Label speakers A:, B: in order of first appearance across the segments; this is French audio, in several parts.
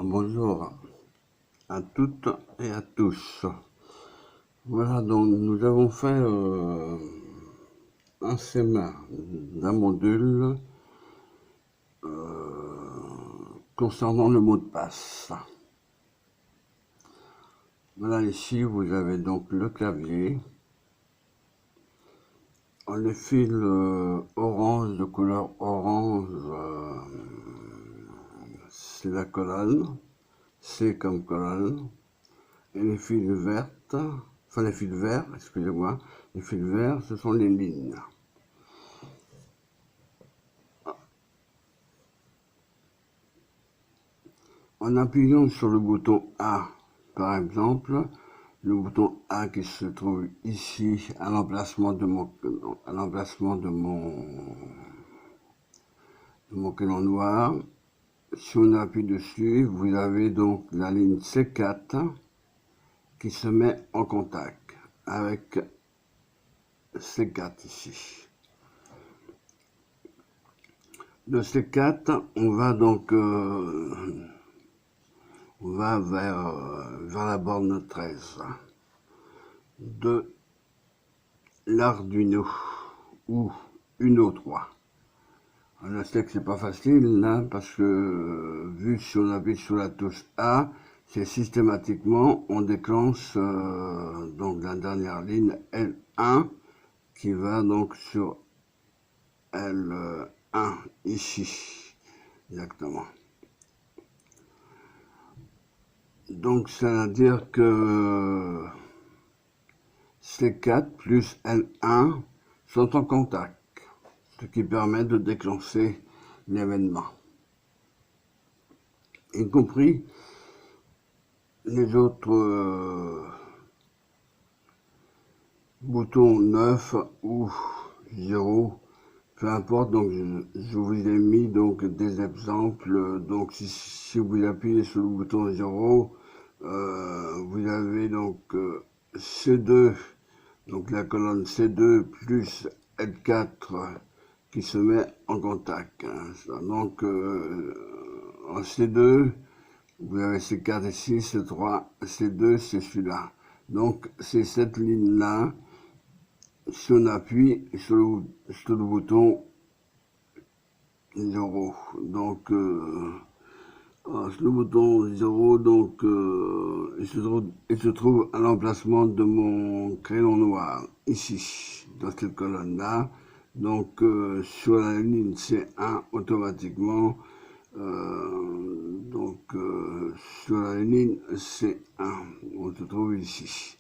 A: Bonjour à toutes et à tous. Voilà, donc nous avons fait un schéma d'un module concernant le mot de passe. Voilà, ici vous avez donc le clavier. Les fils orange, de couleur orange, c'est la colonne, C comme colonne. Et les fils vertes, enfin les fils verts, excusez-moi, les fils verts, ce sont les lignes. En appuyant sur le bouton A, par exemple, le bouton A qui se trouve ici à l'emplacement de mon crayon noir, si on appuie dessus, vous avez donc la ligne C4 qui se met en contact avec C4 ici. De C4, on va donc vers la borne 13 de l'Arduino ou Uno 3. Je sais que c'est pas facile là, parce que vu si on appuie sur la touche A, c'est systématiquement on déclenche donc la dernière ligne L1 qui va donc sur L1 ici exactement. Donc ça veut dire que C4 plus L1 sont en contact, ce qui permet de déclencher l'événement, y compris les autres boutons 9 ou 0, peu importe. Donc je vous ai mis donc des exemples. Donc si vous appuyez sur le bouton 0, vous avez donc C2, donc la colonne C2 plus L4 qui se met en contact. Donc en C2, vous avez C4 ici, C3, C2, c'est celui-là. Donc c'est cette ligne-là, si on appuie sur le bouton 0. Donc le bouton 0, donc il se trouve à l'emplacement de mon crayon noir, ici, dans cette colonne-là. Donc sur la ligne C1, automatiquement, sur la ligne C1, on se trouve ici.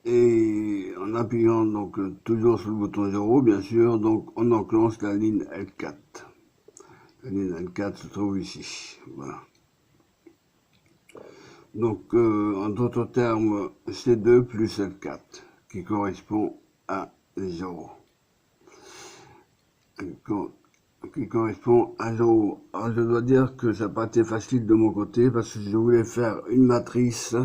A: Et en appuyant donc toujours sur le bouton 0, bien sûr, donc on enclenche la ligne L4. La ligne L4 se trouve ici. Voilà. Donc en d'autres termes, C2 plus L4 qui correspond à 0. Qui correspond à 0. Alors je dois dire que ça n'a pas été facile de mon côté parce que je voulais faire une matrice.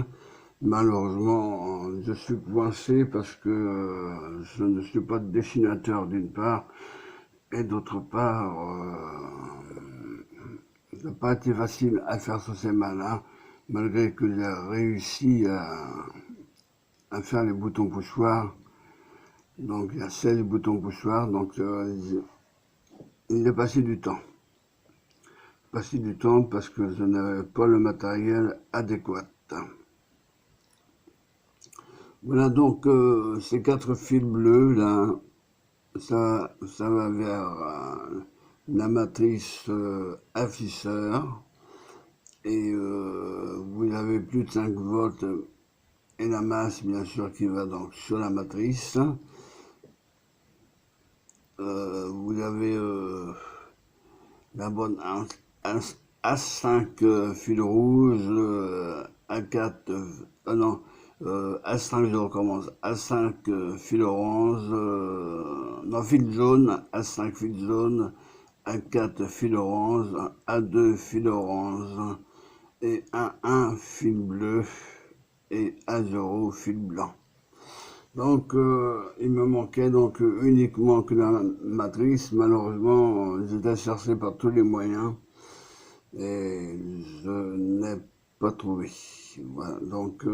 A: Malheureusement, je suis coincé parce que je ne suis pas dessinateur d'une part, et d'autre part, ça n'a pas été facile à faire ce schéma-là, malgré que j'ai réussi à faire les boutons poussoirs. Donc il y a 16 boutons poussoirs, donc il est passé du temps. Parce que je n'avais pas le matériel adéquat. Voilà, donc ces 4 fils bleus là, ça va vers la matrice afficheur, et vous avez plus de 5 volts et la masse bien sûr qui va donc sur la matrice. Vous avez la bonne A5 fil rouge, A4, non, A5, je recommence, A5 fil orange, non, fil jaune, A5 fil jaune, A4 fil orange, A2 fil orange, et A1 fil bleu, et A0 fil blanc. Donc il me manquait donc uniquement que la matrice. Malheureusement, j'étais cherché par tous les moyens. et je n'ai pas trouvé. Voilà, donc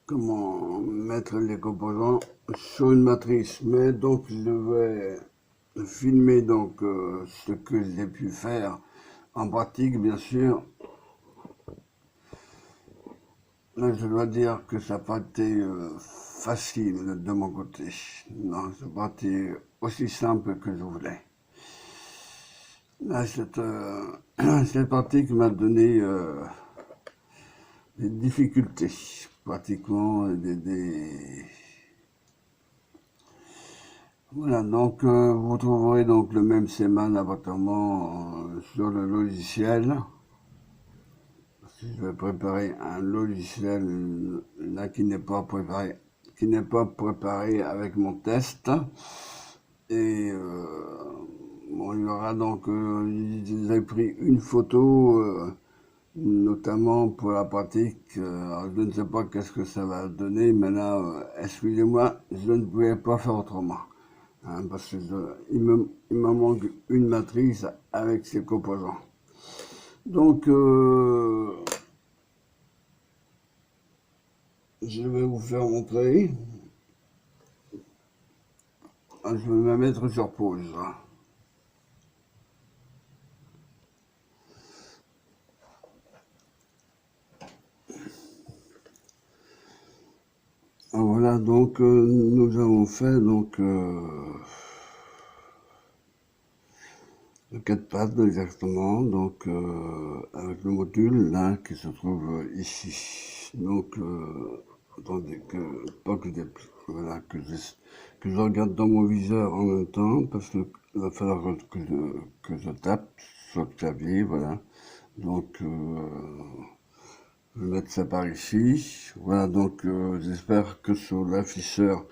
A: comment mettre les composants sur une matrice. Mais donc je vais filmer donc ce que j'ai pu faire en pratique, bien sûr. Là, je dois dire que ça n'a pas été facile de mon côté. Non, ça n'a pas été aussi simple que je voulais. Là, cette pratique m'a donné des difficultés, pratiquement Voilà, donc vous trouverez donc le même schéma d'appartement sur le logiciel. Si je vais préparer un logiciel là qui n'est pas préparé avec mon test. Et bon, il y aura donc, j'ai pris une photo, notamment pour la pratique. Alors, je ne sais pas qu'est-ce que ça va donner, mais là, excusez-moi, je ne pouvais pas faire autrement. Hein, parce que il me manque une matrice avec ses composants. Donc, je vais vous faire montrer. Je vais me mettre sur pause. Voilà, donc nous avons fait donc le 4 pattes exactement, donc avec le module là qui se trouve ici. Donc attendez pas que voilà que je regarde dans mon viseur en même temps parce que il va falloir que je tape sur le clavier, voilà. Donc je vais mettre ça par ici. Voilà, donc j'espère que sur l'afficheur,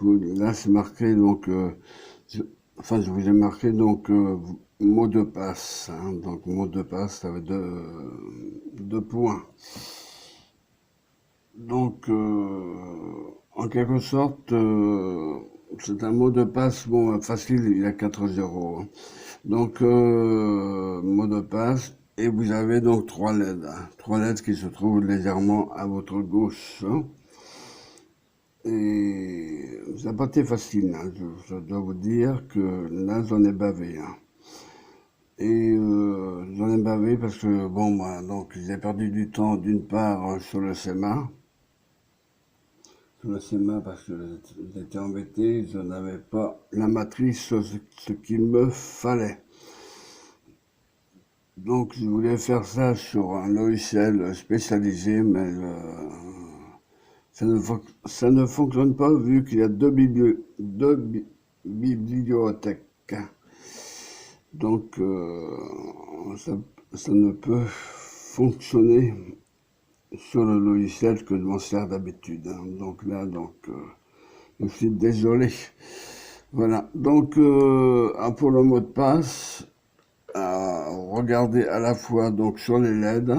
A: là c'est marqué donc je vous ai marqué donc mot de passe. Hein, donc mot de passe avec deux points. Donc en quelque sorte, c'est un mot de passe bon facile, il y a 4 zéros. Hein. Donc mot de passe. Et vous avez donc trois LED. Hein, trois LED qui se trouvent légèrement à votre gauche. Hein. Et ça n'a pas été facile, hein. Je dois vous dire que là, j'en ai bavé. Hein. Et j'en ai bavé parce que, bon, moi, donc, j'ai perdu du temps, d'une part, sur le schéma. Sur le schéma parce que j'étais embêté, je n'avais pas la matrice, ce qu'il me fallait. Donc, je voulais faire ça sur un logiciel spécialisé, mais ça ne fonctionne pas vu qu'il y a deux bibliothèques. Donc, ça ne peut fonctionner sur le logiciel que je m'en sers d'habitude. Hein. Donc là, je suis désolé. Voilà. Donc, pour le mot de passe, regardez à la fois donc sur les LED.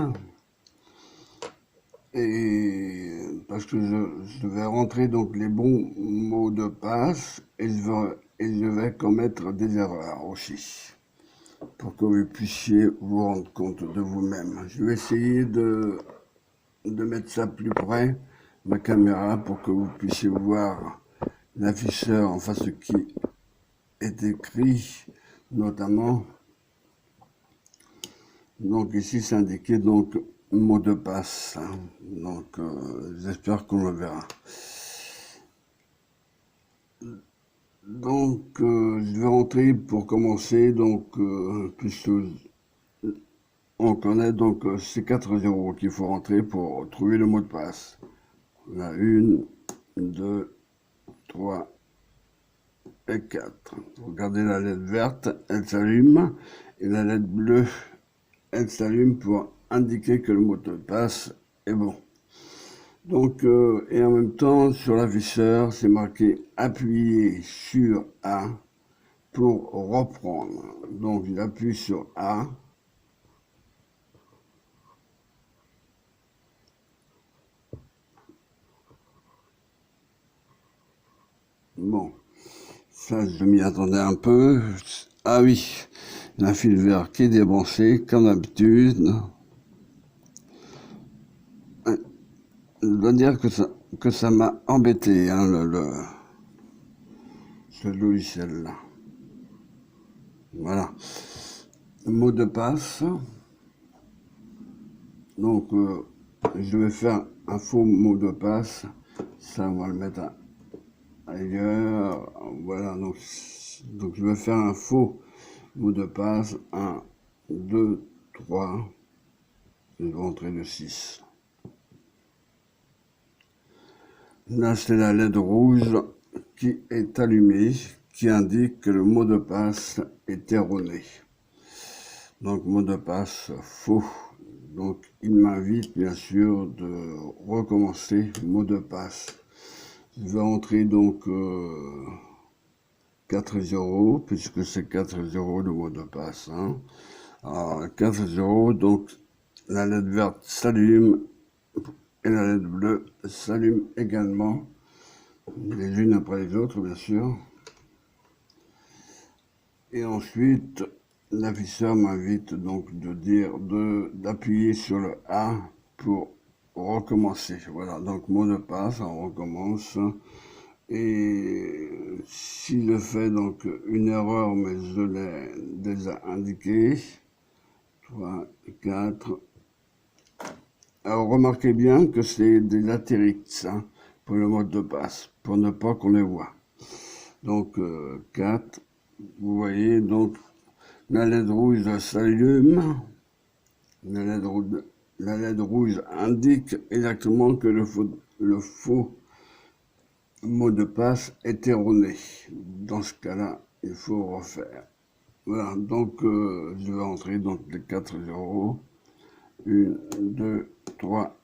A: Et parce que je vais rentrer donc les bons mots de passe et je vais commettre des erreurs aussi pour que vous puissiez vous rendre compte de vous-même. Je vais essayer de mettre ça plus près, ma caméra, pour que vous puissiez voir l'afficheur en face de qui est écrit notamment. Donc ici c'est indiqué donc mot de passe. Hein. Donc j'espère qu'on le verra. Donc je vais rentrer pour commencer. Donc puisque on connaît donc ces 4 zéros qu'il faut rentrer pour trouver le mot de passe. On a 1, 2, 3 et 4. Regardez la lettre verte, elle s'allume. Et la lettre bleue, elle s'allume pour indiquer que le mot de passe est bon. Donc, et en même temps, sur l'afficheur, c'est marqué appuyer sur A pour reprendre. Donc, j'appuie sur A. Bon, ça, je m'y attendais un peu. Ah oui, un fil vert qui est débranché, comme d'habitude. Je dois dire que ça m'a embêté, hein, ce logiciel-là. Voilà. Mot de passe. Donc, je vais faire un faux mot de passe. Ça, on va le mettre ailleurs. Voilà, donc je vais faire un faux mot de passe. 1, 2, 3. Je vais rentrer le 6. Là, c'est la LED rouge qui est allumée, qui indique que le mot de passe est erroné. Donc, mot de passe faux. Donc, il m'invite bien sûr de recommencer mot de passe. Je vais entrer donc 4 0, puisque c'est 4 0 le mot de passe. Hein. Alors, 4 0, donc la LED verte s'allume et la LED bleue s'allume également, les unes après les autres bien sûr. Et ensuite, l'afficheur m'invite donc d'appuyer sur le A pour recommencer. Voilà, donc mot de passe, on recommence. Et si je fais donc une erreur, mais je l'ai déjà indiqué, 3, 4. Alors remarquez bien que c'est des astérisques hein, pour le mot de passe, pour ne pas qu'on les voit. Donc 4, vous voyez, donc la LED rouge s'allume. La LED rouge indique exactement que le faux mot de passe est erroné. Dans ce cas-là, il faut refaire. Voilà, donc je vais entrer donc les 4 0. 1, 2, 3,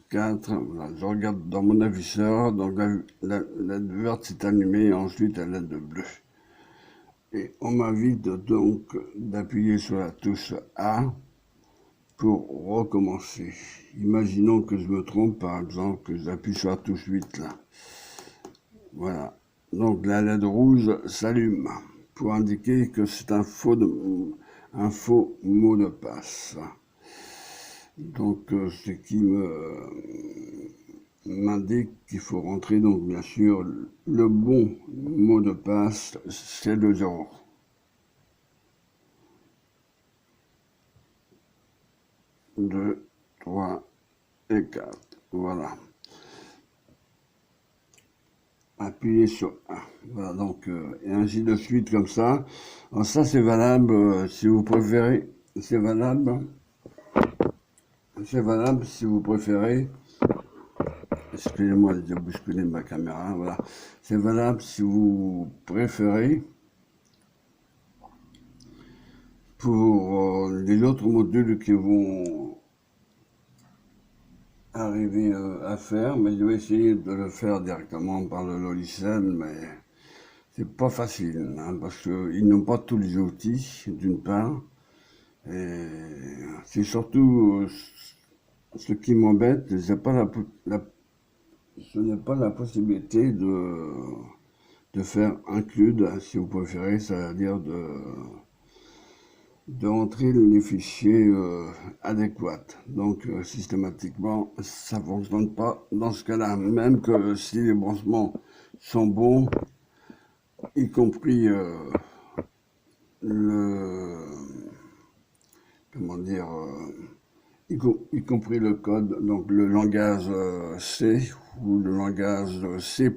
A: 4. Voilà, je regarde dans mon afficheur, donc la LED verte s'est allumée et ensuite la LED bleue. Et on m'invite donc d'appuyer sur la touche A pour recommencer. Imaginons que je me trompe, par exemple, que j'appuie sur la touche 8 là. Voilà. Donc la LED rouge s'allume pour indiquer que c'est un faux mot de passe. Donc ce qui m'indique qu'il faut rentrer, donc bien sûr, le bon mot de passe, c'est le 0. Deux, 3 et 4. Voilà. Appuyez sur 1. Voilà, donc, et ainsi de suite, comme ça. Alors ça, c'est valable, si vous préférez. C'est valable si vous préférez. Excusez-moi de bousculer ma caméra. Voilà. C'est valable si vous préférez. Pour les autres modules qui vont arriver à faire, mais je vais essayer de le faire directement par le logiciel, mais c'est pas facile, hein, parce qu'ils n'ont pas tous les outils, d'une part, et c'est surtout ce qui m'embête, ce n'est pas la possibilité de faire include, si vous préférez, c'est-à-dire de entrer les fichiers adéquats. Donc systématiquement, ça ne fonctionne pas dans ce cas-là, même que si les branchements sont bons, y compris comment dire, y compris le code, donc le langage C ou le langage C++,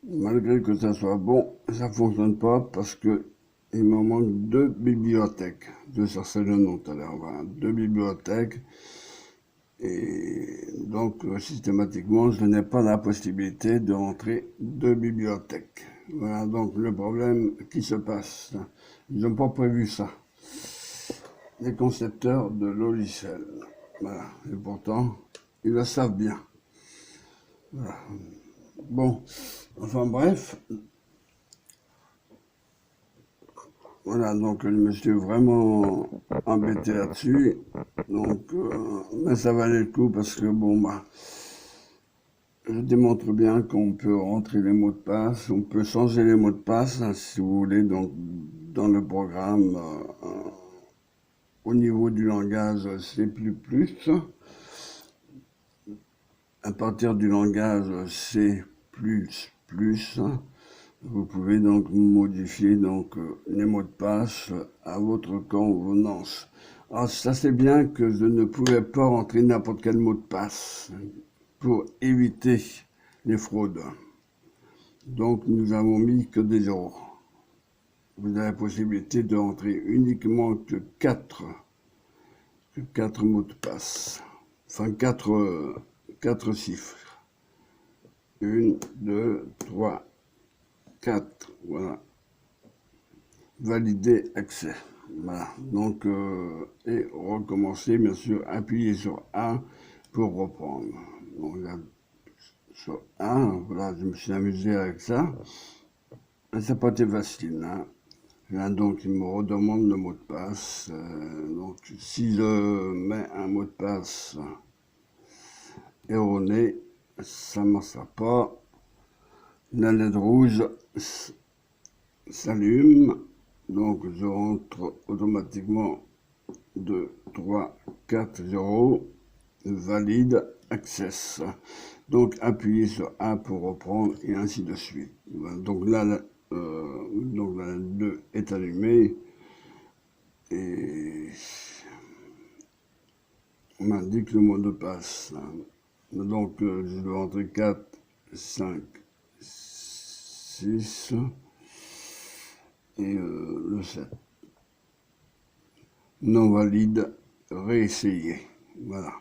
A: malgré que ça soit bon, ça ne fonctionne pas parce que il me manque 2 bibliothèques. Je cherchais le nom tout à l'heure. Voilà, 2 bibliothèques. Et donc, systématiquement, je n'ai pas la possibilité de rentrer 2 bibliothèques. Voilà donc le problème qui se passe. Ils n'ont pas prévu ça. Les concepteurs de logiciels. Voilà. Et pourtant, ils le savent bien. Voilà. Bon. Enfin bref. Voilà, donc je me suis vraiment embêté là-dessus. Donc, mais ça valait le coup parce que bon, bah, je démontre bien qu'on peut rentrer les mots de passe, on peut changer les mots de passe, hein, si vous voulez, donc dans le programme au niveau du langage C++. À partir du langage C++, vous pouvez donc modifier donc les mots de passe à votre convenance. Alors ça c'est bien que je ne pouvais pas rentrer n'importe quel mot de passe pour éviter les fraudes. Donc nous avons mis que des zéros. Vous avez la possibilité de rentrer uniquement que 4 mots de passe. Enfin 4 chiffres. 1, 2, 3, 4, voilà. Valider accès. Voilà. Donc, et recommencer, bien sûr, appuyer sur A pour reprendre. Donc là, sur A, voilà, je me suis amusé avec ça. Et ça n'a pas été facile, hein. Là, donc, il me redemande le mot de passe. Donc, si je mets un mot de passe erroné, ça ne marchera pas. La LED rouge s'allume, donc je rentre automatiquement 2, 3, 4, 0, valide, access. Donc appuyez sur A pour reprendre et ainsi de suite. Voilà. Donc là, la LED 2 est allumée et on m'indique le mot de passe. Donc je dois rentrer 4, 5, 6 et le 7. Non valide, réessayer. Voilà.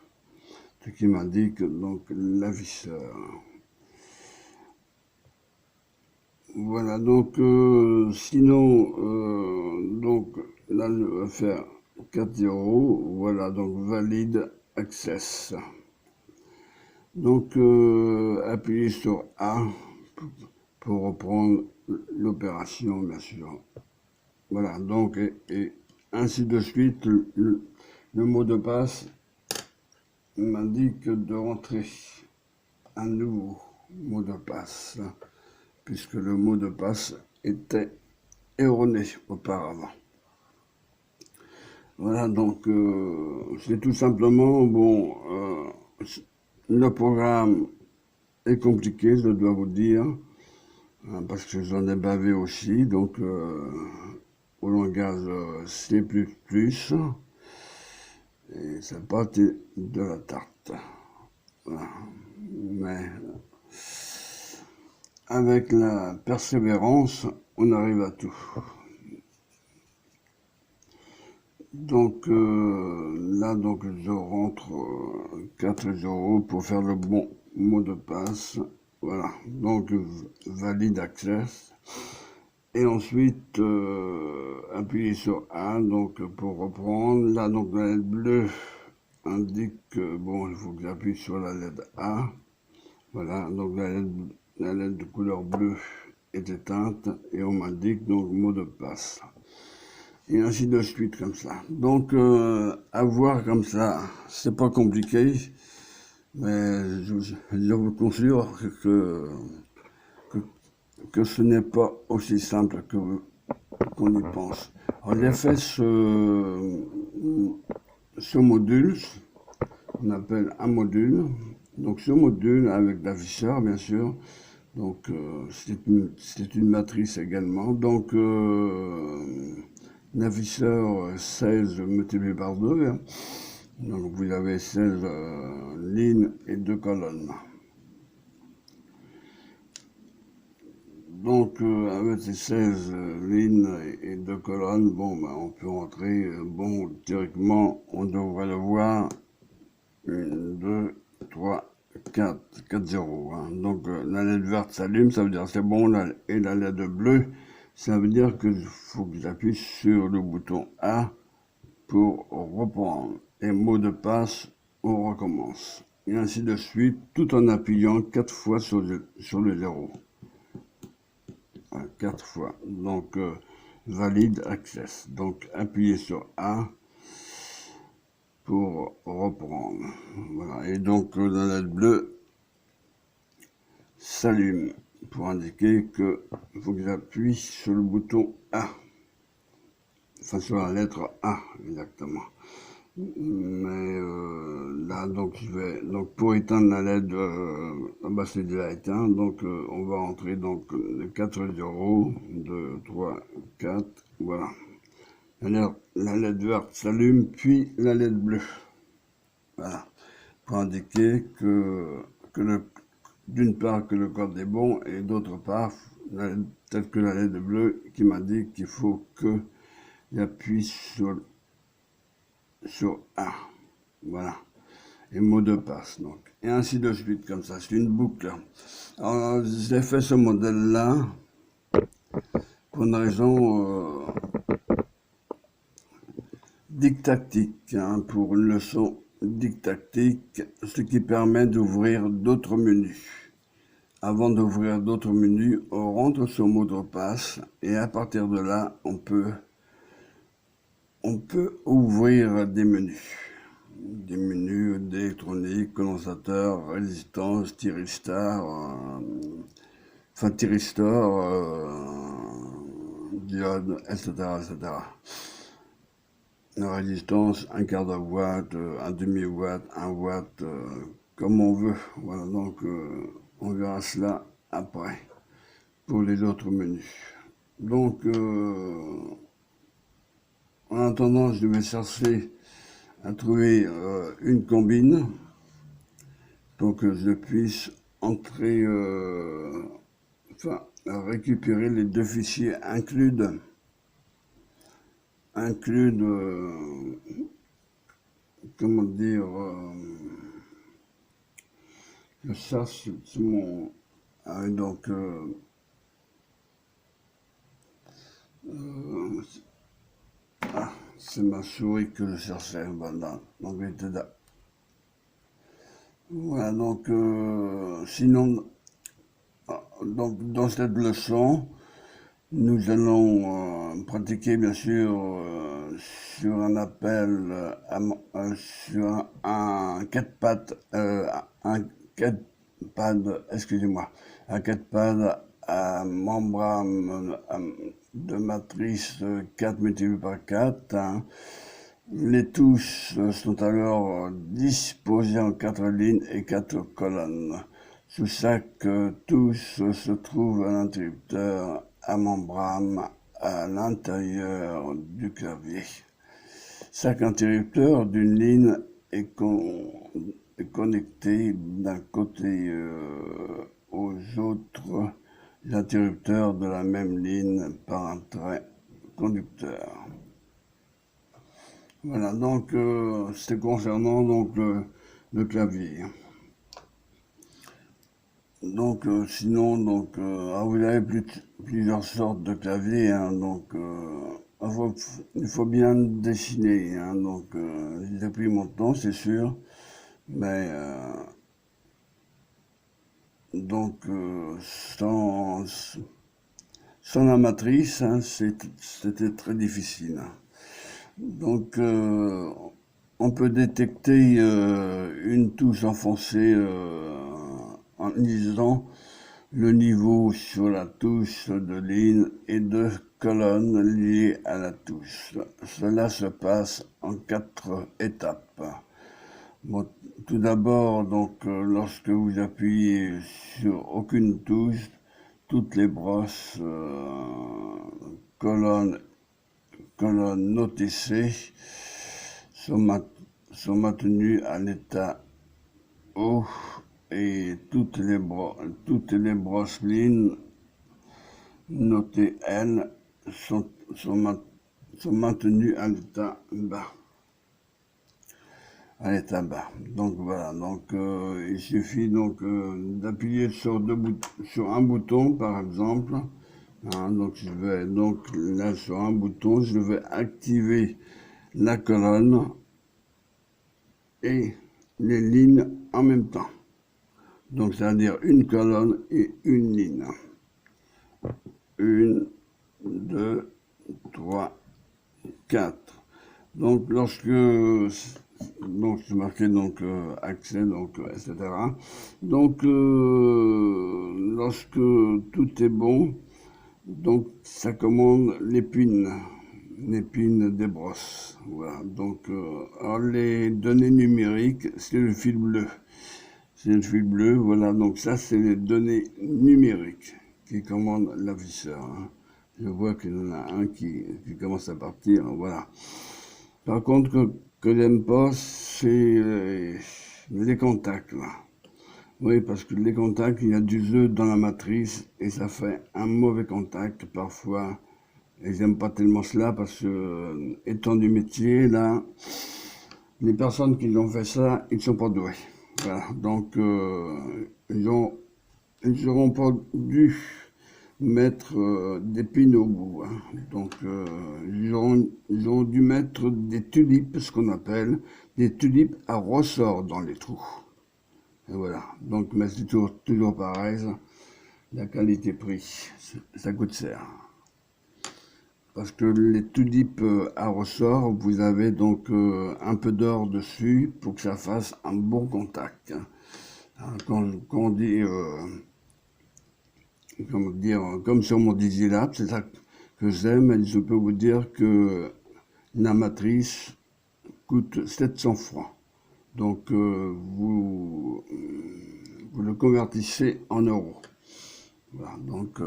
A: Ce qui m'indique donc l'afficheur. Voilà, donc sinon, donc là je vais faire 4-0. Voilà, donc valide, access. Donc appuyez sur A pour reprendre l'opération, bien sûr. Voilà, donc, et ainsi de suite, le mot de passe m'indique de rentrer un nouveau mot de passe, puisque le mot de passe était erroné auparavant. Voilà, donc, c'est tout simplement, bon, le programme est compliqué, je dois vous dire, hein, parce que j'en ai bavé aussi, donc, au langage C++, et ça n'a pas été de la tarte. Voilà. Mais avec la persévérance, on arrive à tout. Donc là, donc je rentre 4 euros pour faire le bon mot de passe. Voilà, donc valide access. Et ensuite, appuyer sur A, donc pour reprendre. Là, donc la LED bleue indique que, bon, il faut que j'appuie sur la LED A. Voilà, donc la LED de couleur bleue est éteinte et on m'indique donc mot de passe. Et ainsi de suite comme ça. Donc, à voir comme ça, c'est pas compliqué, mais je vous confirme que ce n'est pas aussi simple qu'on y pense. Alors, j'ai fait ce module, on appelle un module. Donc, ce module avec l'afficheur, bien sûr. Donc, c'est une matrice également. Donc, l'afficheur 16 multiplié par 2. Hein. Donc, vous avez 16 lignes et 2 colonnes. Donc, avec ces 16 lignes et 2 colonnes, bon, ben, on peut rentrer, bon, théoriquement, on devrait le voir, 1, 2, 3, 4 0. Hein. Donc, la LED verte s'allume, ça veut dire c'est bon, et la LED bleue, ça veut dire qu'il faut que j'appuie sur le bouton A pour reprendre. Et mot de passe, on recommence. Et ainsi de suite, tout en appuyant 4 fois sur le 0. 4 fois. Donc, valide access. Donc, appuyez sur A pour reprendre. Voilà. Et donc, la LED bleue s'allume pour indiquer qu'il faut que j'appuie sur le bouton A. enfin sur la lettre A exactement. Mais là, donc je vais, donc pour éteindre la LED, bah c'est déjà éteint, donc on va entrer donc les 4 zéros, 2, 3, 4, voilà. La LED verte s'allume, puis la LED bleue. Voilà. Pour indiquer d'une part que le code est bon et d'autre part, peut-être que la LED bleue qui m'indique qu'il faut que j'appuie sur A. Voilà. Et mot de passe, donc. Et ainsi de suite, comme ça. C'est une boucle. Alors, j'ai fait ce modèle-là pour une raison didactique, hein, pour une leçon didactique, ce qui permet d'ouvrir d'autres menus. Avant d'ouvrir d'autres menus, on rentre son mot de passe et à partir de là, on peut ouvrir des menus. Des menus d'électronique, condensateur, résistance, thyristor, diode, etc., etc. La résistance, un quart de watt, un demi-watt, un watt, comme on veut. Voilà, donc on verra cela après pour les autres menus. Donc, en attendant, je vais chercher à trouver une combine pour que je puisse entrer, enfin, récupérer les deux fichiers include, comment dire, je cherche sur mon, donc, c'est ma souris que je cherchais, voilà, donc il était là. Voilà, donc, sinon, donc, dans cette leçon, nous allons pratiquer bien sûr sur un appel, sur un 4 pattes, un 4 pad, excusez-moi, un 4 pad à membrane de matrice 4 multiplié par 4. Hein. Les touches sont alors disposées en 4 lignes et 4 colonnes. Sous chaque touche se trouve un interrupteur à membrane à l'intérieur du clavier. Chaque interrupteur d'une ligne est connecté d'un côté aux autres interrupteurs de la même ligne par un trait conducteur. Voilà, donc c'est concernant donc le clavier. Donc sinon, donc vous avez plusieurs sortes de claviers, hein, donc il faut bien dessiner, hein, donc j'ai pris mon temps, c'est sûr, mais donc sans la matrice, hein, c'était très difficile. Hein. Donc on peut détecter une touche enfoncée en lisant le niveau sur la touche de ligne et de colonne liées à la touche. Cela se passe en 4 étapes. Bon, tout d'abord, donc, lorsque vous appuyez sur aucune touche, toutes les brosses colonnes OTC sont maintenues à l'état haut et toutes les brosses lignes notées L sont maintenues à l'état bas. Donc voilà, donc il suffit donc d'appuyer sur un bouton par exemple. Hein, donc je vais donc là sur un bouton, je vais activer la colonne et les lignes en même temps. Donc c'est-à-dire une colonne et une ligne. 1, 2, 3, 4. Donc lorsque c'est marqué donc accès, donc etc. Donc lorsque tout est bon, donc ça commande les pins. épine des brosses. Voilà. Donc, alors les données numériques, c'est le fil bleu. C'est le fil bleu, voilà. Donc ça, c'est les données numériques qui commandent la visseur. Hein. Je vois qu'il y en a un qui commence à partir, voilà. Par contre, que j'aime pas, c'est les contacts, là. Oui, parce que les contacts, il y a du jeu dans la matrice et ça fait un mauvais contact parfois. Et j'aime pas tellement cela parce que, étant du métier, là, les personnes qui ont fait ça, ils sont pas doués. Voilà. Donc, ils n'auront pas dû mettre des pins au bout. Hein. Donc, ils auront dû mettre des tulipes, ce qu'on appelle des tulipes à ressort dans les trous. Et voilà. Donc, mais c'est toujours pareil. La qualité-prix, ça coûte cher. Parce que les tulipes à ressort, vous avez donc un peu d'or dessus pour que ça fasse un bon contact. Hein. Quand on dit, comme sur mon Digilab, c'est ça que j'aime, et je peux vous dire que la matrice coûte 700 francs. Donc vous le convertissez en euros. Voilà, donc,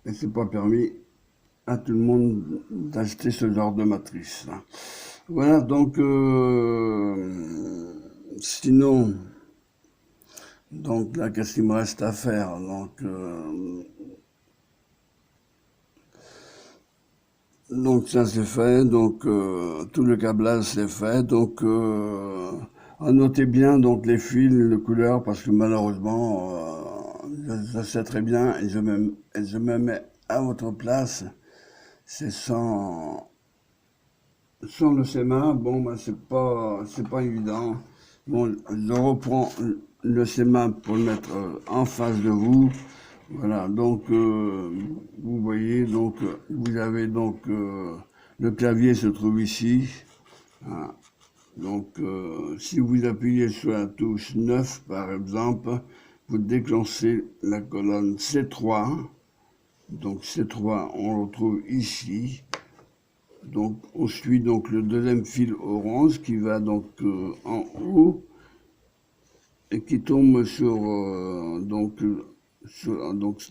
A: et c'est pas permis à tout le monde d'acheter ce genre de matrice. Hein. Voilà, donc, sinon, donc là, qu'est-ce qu'il me reste à faire? Donc ça c'est fait, donc tout le câblage c'est fait, donc notez bien donc les fils, les couleurs, parce que malheureusement, je sais très bien et je me mets à votre place, c'est sans le schéma, bon ben c'est pas évident. Bon, je reprends le schéma pour le mettre en face de vous. Voilà, donc vous voyez, donc vous avez donc le clavier se trouve ici. Hein. Donc si vous appuyez sur la touche 9 par exemple, vous déclenchez la colonne C3. Donc C3, on le retrouve ici. Donc on suit donc le deuxième fil orange qui va donc en haut et qui tombe sur donc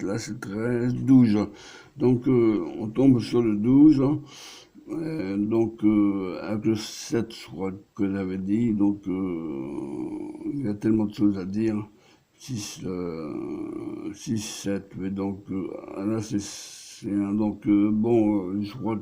A: là c'est 13, 12. Donc on tombe sur le 12. Donc avec le 7, je crois que j'avais dit. Donc il y a tellement de choses à dire. 6, 7, mais donc là c'est donc bon, je crois.